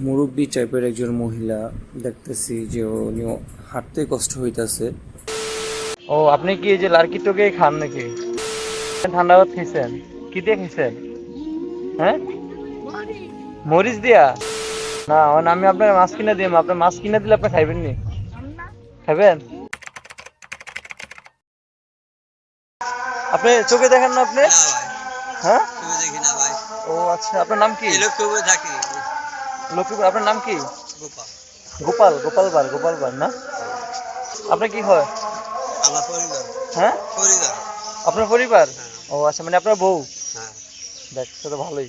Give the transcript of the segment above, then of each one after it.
মুরব্বী টাইপের একজন মহিলা দেখতেছি যে উনি হাঁটতে কষ্ট হইতাছে। ও আপনি কি এই যে লার্কি টোকে খান নাকি? ঠান্ডা ভাত খাইছেন? কি দিয়ে খাইছেন? হ্যাঁ, মরিচ দিয়া? না মানে আমি আপনার মাছ কিনে দিই, আপনার মাছ কিনে দিলে আপনি খাইবেন নি? খাবেন? আপনি চোখে দেখেন না আপনি? না ভাই, হ্যাঁ, তুমি দেখি না ভাই। ও আচ্ছা, আপনার নাম কি? এই লক্ষ্মীপুরে থাকি। লক্ষ্মীপুর। আপনার নাম কি? গোপাল। গোপাল? গোপাল বার না? আপনার কি হয়? আমার পরিবার। হ্যাঁ, পরিবার। আপনার পরিবার? হ্যাঁ। ও আচ্ছা, মানে আপনার বউ? হ্যাঁ। দেখ, সে তো ভালোই।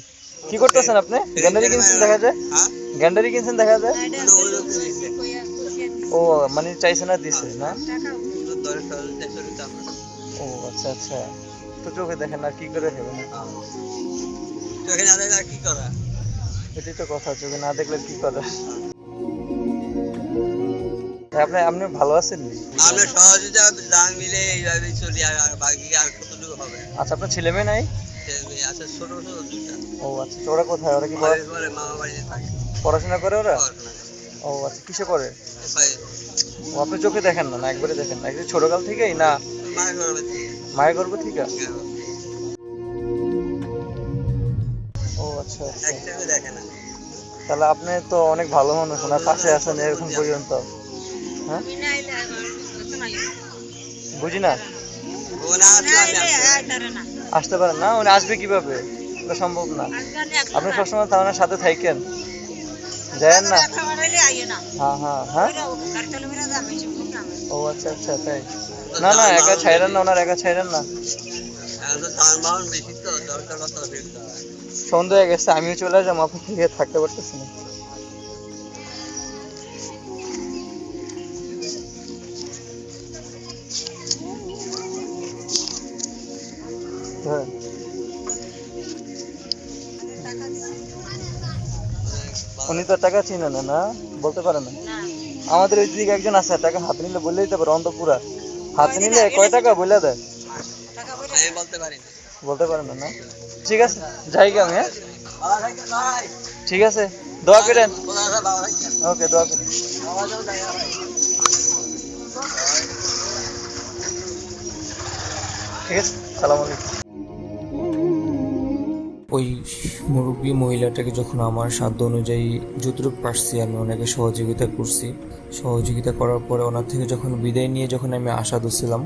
কি করতেছেন আপনি? গ্যান্ডারি কিনছেন দেখা যায়? হ্যাঁ? গ্যান্ডারি কিনছেন দেখা যায়? মানে ওই লোক দিয়েছে। ও মানে চাইছে না, দিছে হ্যাঁ। না? তো দশ টাকা দেড়শো টাকা আমরা। ও আচ্ছা আচ্ছা, তো চোখে দেখেন না, কি করে খাবেন? হ্যাঁ। চোখে না দেখলে আর কি করা? এটাই তো কথা, চোখে না দেখলে কি করে? আপনি আপনি ভালো আছেন নি? আমরা সহযোগিতা দান মিলে এইভাবে চলি, আর বাকি আর কতটুকু হবে? আচ্ছা, আপনার ছেলে মেয়ে নাই? আছে ছোট ছোট দুটা। ও আচ্ছা, তো ওরা কোথায়? ওরা কি বাড়ির পরে মামা বাড়িতে থাকে। পড়াশোনা করে ওরা? পড়াশোনা করে। ও আচ্ছা, কিসে করে? ভাই, ও আপনি চোখে দেখেন না, না একবারে দেখেন না, একদম ছোটকাল থেকেই না? মায়ের গর্ভে থেকে। মায়ের গর্ভ থেকে? হ্যাঁ। ও আচ্ছা আচ্ছা, এক চোখে দেখে না। তাহলে আপনি তো অনেক ভালো মানুষ, ওনার পাশে আছেন এখন পর্যন্ত। হ্যাঁ, বুঝি না। ও না আসলে আমি আসবো। আসতে পারেন না? উনি আসবে কিভাবে? এটা সম্ভব না। আপনি সবসময় তার সাথে থাকেন, যায়েন না? হ্যাঁ হ্যাঁ হ্যাঁ, ও আচ্ছা আচ্ছা, তাই? না না, একা ছাইরেন না, ওনার একা ছাইরেন না। এখন তো যানবাহন বেশি, তো দরকার কত অসুবিধা হয়। সন্ধ্যা হয়ে গেছে, আমিও চলে যাবো, আপনার থেকে থাকতে পারতেছি না। হ্যাঁ, উনি তো টাকা চিনে না, না বলতে পারে না। আমাদের ওই দিকে একজন আছে, টাকা হাতে নিলে বলে দিতে পারে, অন্তপুরা হাতে নিলে কয় টাকা বলে দেয়। আমি বলতে পারি না। বলতে পারে না, না? ঠিক আছে, যাই গে আমি, হ্যাঁ? ভালো থাকেন ভাই। ঠিক আছে, দোয়া করেন। ভালো থাকেন। ওকে, দোয়া করেন। আমার জন্য জায়গা ভাই। ঠিক আছে, সালাম আলাইকুম। ওই মুরব্বী মহিলাটাকে যখন আমার সাধ্য অনুযায়ী যতটুকু পারছি আমি ওনাকে সহযোগিতা করছি। সহযোগিতা করার পরে ওনার থেকে যখন বিদায় নিয়ে যখন আমি আশা দিচ্ছিলাম,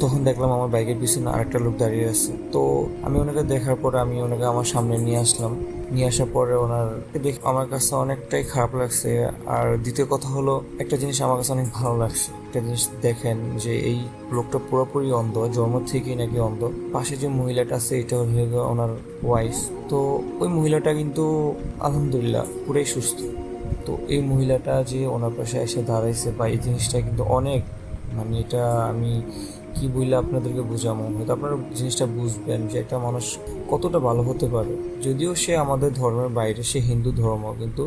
তখন দেখলাম আমার বাইকের পিছনে আরেকটা লোক দাঁড়িয়ে আছে। তো আমি ওনাকে দেখার পরে আমি ওনাকে আমার সামনে নিয়ে আসলাম। নিয়ে আসার পরে ওনার দেখে আমার কাছে অনেকটাই খারাপ লাগছে। আর দ্বিতীয় কথা হলো, একটা জিনিস আমার কাছে অনেক ভালো লাগছে। একটা জিনিস দেখেন যে এই লোকটা পুরোপুরি অন্ধ, জন্ম থেকেই নাকি অন্ধ। পাশে যে মহিলাটা আছে এটা হলো ওনার ওয়াইফ। তো ওই মহিলাটা কিন্তু আলহামদুলিল্লাহ পুরাই সুস্থ। তো এই মহিলাটা যে ওনার পাশে এসে দাঁড়াইছে বা এই জিনিসটা কিন্তু অনেক, মানে এটা আমি কি বললে আপনাদেরকে বোঝাবো, হয়তো আপনারা জিনিসটা বুঝবেন যে একটা মানুষ কতটা ভালো হতে পারে। যদিও সে আমাদের ধর্মের বাইরে, সে হিন্দু ধর্ম, কিন্তু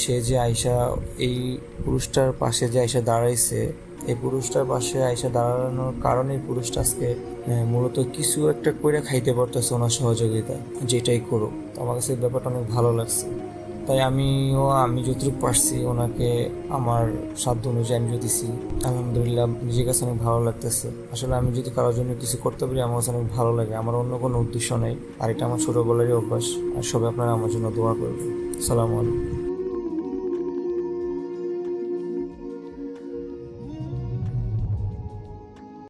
সে যে আয়সা এই পুরুষটার পাশে যে আয়সা দাঁড়াইছে, এই পুরুষটার পাশে আয়সা দাঁড়ানোর কারণে এই পুরুষটা আজকে মূলত কিছু একটা করে খাইতে পারতেছে ওনার সহযোগিতা, যেটাই করুক। তো আমার কাছে এই ব্যাপারটা অনেক ভালো লাগছে। তাই আমি যতটুকু পারছি ওনাকে আমার সাধ্য অনুযায়ী আমি দিছি। আলহামদুলিল্লাহ, নিজের কাছে অনেক ভালো লাগতেছে। আসলে আমি যদি কারোর জন্য কিছু করতে পারি আমার কাছে অনেক ভালো লাগে, আমার অন্য কোনো উদ্দেশ্য নেই। আর এটা আমার ছোটবেলারই অভ্যাস। আর সবাই আপনারা আমার জন্য দোয়া করবেন। আসসালামু আলাইকুম।